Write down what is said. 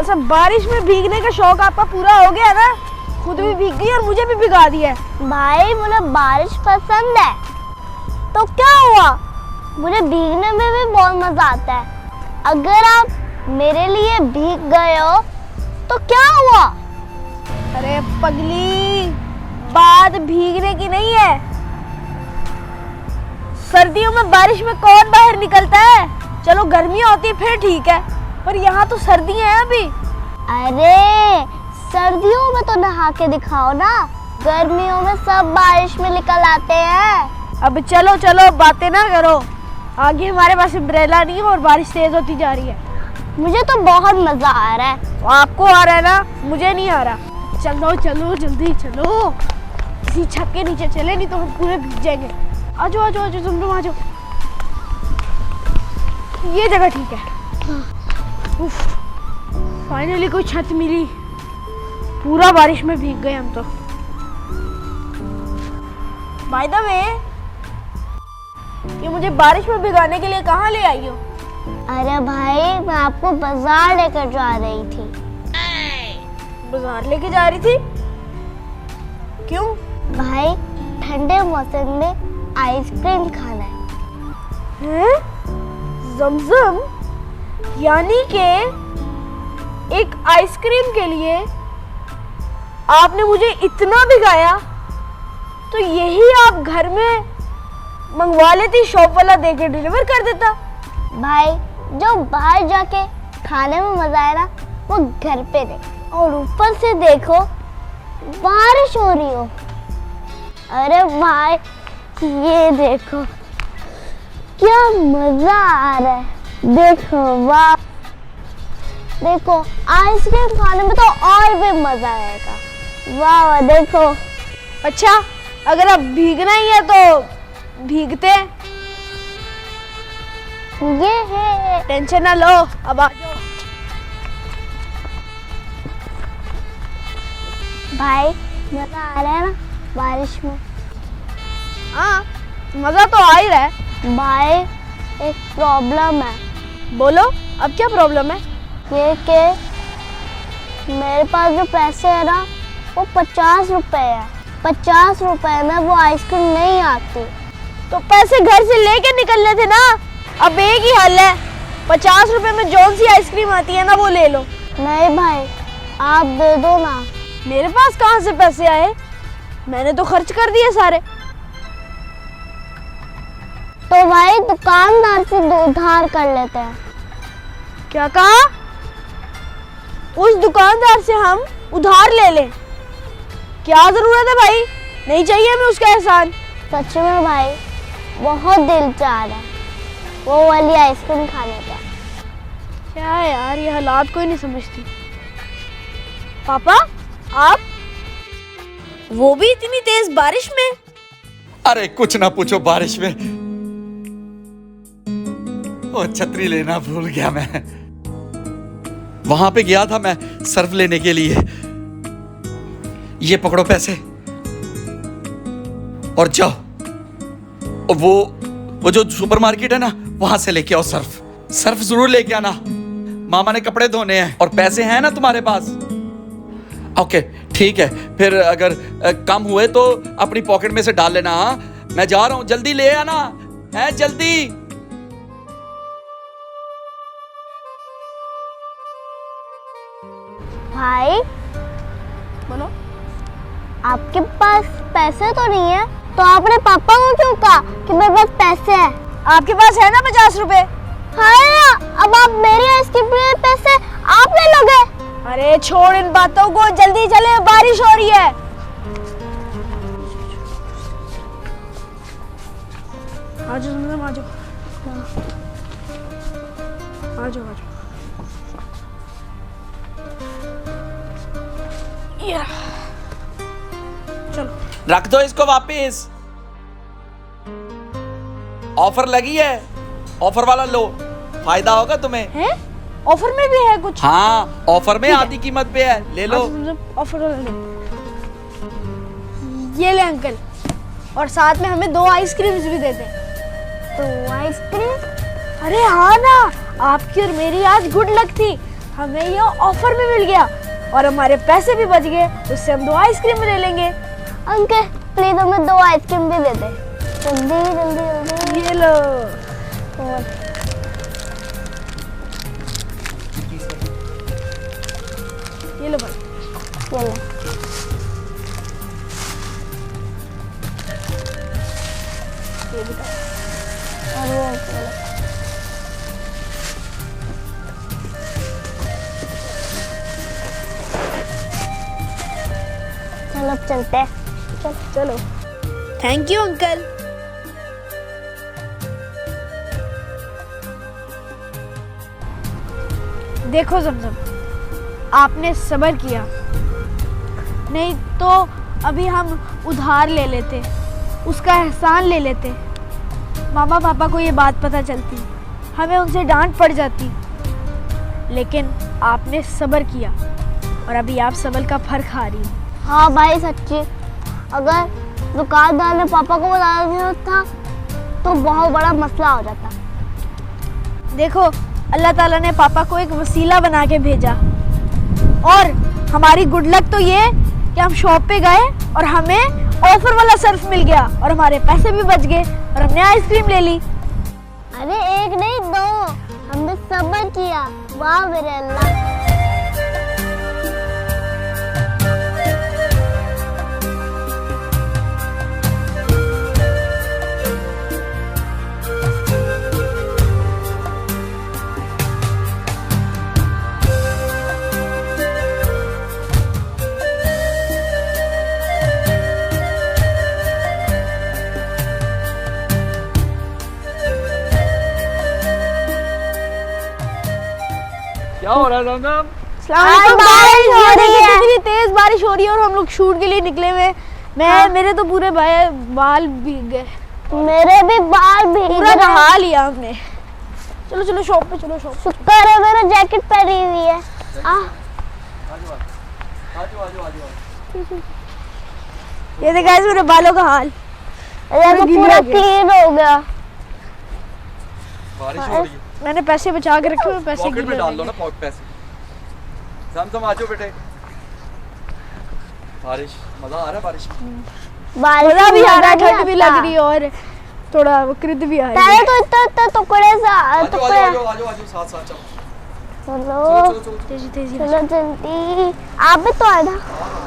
बस अब बारिश में भीगने का शौक आपका पूरा हो गया ना, खुद भी भीग गई और मुझे भी भिगा दिया। भाई मुझे बारिश पसंद है तो क्या हुआ, मुझे भीगने में भी बहुत मजा आता है। अगर आप मेरे लिए भीग गए हो तो क्या हुआ? अरे पगली, बात भीगने की नहीं है। सर्दियों में बारिश में कौन बाहर निकलता है? चलो गर्मियाँ होती है फिर ठीक है, पर यहाँ तो सर्दियाँ हैं अभी। अरे सर्दियों में तो नहा के दिखाओ ना, गर्मियों में सब बारिश में निकल आते हैं। अब चलो चलो बातें ना करो, आगे हमारे पास अम्ब्रेला नहीं है और बारिश तेज होती जा रही है। मुझे तो बहुत मजा आ रहा है। आपको आ रहा है ना, मुझे नहीं आ रहा। चलो चलो जल्दी चलो, किसी छत के नीचे चले, नहीं तो हम पूरे भीग जाएंगे। आजो आजो आजो तुम आ जाओ, ये जगह ठीक है। फाइनली कोई छत मिली, पूरा बारिश में भीग गए हम तो। बाय द वे, ये मुझे बारिश में भिगाने के लिए कहाँ ले आई हो? अरे भाई मैं आपको बाजार लेकर जा रही थी। बाजार लेके जा रही थी? क्यों? भाई ठंडे मौसम में आइसक्रीम खाना है। ज़मज़म, यानी कि एक आइसक्रीम के लिए आपने मुझे इतना भिगाया, तो यही आप घर में मंगवा लेती, शॉप वाला देके डिलीवर कर देता। भाई जो बाहर जाके खाने में मजा है ना, वो घर पे नहीं। और ऊपर से देखो बारिश हो रही हो। अरे भाई ये देखो क्या मजा आ रहा है, देखो वाह। देखो आइसक्रीम खाने में तो और भी मजा आएगा। वाह वाह देखो। अच्छा, अगर अब भीगना ही है तो भीगते हैं। ये है, टेंशन ना लो, अब आ जाओ। भाई मजा आ रहा है ना बारिश में? हाँ, मजा तो आ ही रहा है। भाई एक प्रॉब्लम है। बोलो, अब क्या प्रॉब्लम है? ये कि मेरे पास जो पैसे है ना, वो 50 रुपए है। 50 रुपए में वो आइसक्रीम नहीं आती। तो पैसे घर से लेके निकलने थे ना। अब एक ही हल है, 50 रुपए में जौन सी आइसक्रीम आती है ना, वो ले लो। नहीं भाई, आप दे दो ना। मेरे पास कहाँ से पैसे आए? मैंने तो खर्च कर दिए सारे। तो भाई दुकानदार से उधार कर लेते हैं। क्या कहा? उस दुकानदार से हम उधार ले लें? क्या जरूरत है भाई, नहीं चाहिए हमें उसका एहसान। सच में भाई बहुत दिल चाह रहा है वो वाली आइसक्रीम खाने का। क्या यार, ये हालात कोई नहीं समझती। पापा, आप वो भी इतनी तेज बारिश में? अरे कुछ ना पूछो, बारिश में ओ छतरी लेना भूल गया मैं। वहां पे गया था मैं सर्फ लेने के लिए। ये पकड़ो पैसे और जाओ, और वो जो सुपरमार्केट है ना, वहां से लेके आओ सर्फ जरूर लेके आना। मामा ने कपड़े धोने हैं और पैसे हैं ना तुम्हारे पास? ओके ठीक है, फिर अगर कम हुए तो अपनी पॉकेट में से डाल लेना। हाँ, मैं जा रहा हूं, जल्दी ले आना है, जल्दी। भाई बोलो। आपके पास पैसे तो नहीं है, तो आपने पापा को क्यों कहा कि मेरे पास पैसे हैं? आपके पास है ना 50 रुपए? हाँ, अब आप मेरी आइसक्रीम के पैसे आप ले लोगे? अरे छोड़ इन बातों को, जल्दी चले, बारिश हो रही है। आजो तुम, आजो आजो आजो। या चलो, रख दो इसको वापस, ऑफर लगी है, ऑफर वाला लो, फायदा होगा तुम्हें। हैं? ऑफर में भी है कुछ? हाँ, ऑफर में आधी कीमत पे है, ले लो। ऑफर वाला लो। ये ले अंकल, और साथ में हमें 2 आइसक्रीम्स भी दे दे। 2 आइसक्रीम? अरे हाँ ना, आपकी और मेरी आज गुड लक थी, हमें ये ऑफर में मिल गया और हमारे पैसे भी बच गए। उससे हम 2 आइसक्रीम ले लेंगे। अंकल प्लीज हमें 2 आइसक्रीम भी दे दे। जल्दी जल्दी जल्दी। ये लो। ये लो भाई। चलो ये भी खाओ। और वो चलो। चलो अब चलते हैं। चलो। Thank you uncle. देखो जमजम, आपने सब्र किया, नहीं तो अभी हम उधार ले लेते, उसका एहसान ले लेते। मामा पापा को ये बात पता चलती, हमें उनसे डांट पड़ जाती। लेकिन आपने सब्र किया और अभी आप सब्र का फल खा रही हो। हाँ भाई सच्ची, अगर दुकानदार ने पापा को बता दिया था तो बहुत बड़ा मसला हो जाता। देखो अल्लाह ताला ने पापा को एक वसीला बना के भेजा और हमारी गुड लक तो ये कि हम शॉप पे गए और हमें ऑफर वाला सर्फ मिल गया और हमारे पैसे भी बच गए और हमने आइसक्रीम ले ली। अरे 1 नहीं 2, हमने सब्र किया। वाह मेरे अल्लाह। क्या हो रहा है जमजम? अस्सलाम वालेकुम बारिश guys, हो ये रही देखिए है। कितनी तेज बारिश हो रही है और हम लोग शूट के लिए निकले हुए। मेरे तो पूरे बाल भीग गए, मेरे भी बाल भीग पूरा रहे हैं। नहा लिया हमने। चलो चलो शॉप पे, चलो शॉप। शुक्र है मेरा जैकेट पहनी हुई है। ये देखा मेरे बालों का हाल। अरे तो गीला पूरा हो गया। क्लीन हो गया। बारिश हो रही है। मैंने पैसे बचा के रखे हुए, पैसे पॉकेट गीले में हो डाल दो गए। ना पैसे। जमजम आ जाओ बेटे। बारिश, मजा आ रहा है बारिश में। बारिश मजा भी आ रहा है, नहीं ठंड भी आता। लग रही है और थोड़ा कृत भी आ रही पहले है। तो इतना टुकड़े से आ जाओ टुकड़े। आ जाओ आ जाओ आ जाओ साथ साथ चलो। चलो चलो चलो चलो। तेजी तेजी चलो जल्दी। आप भी तो आए ना। हाँ,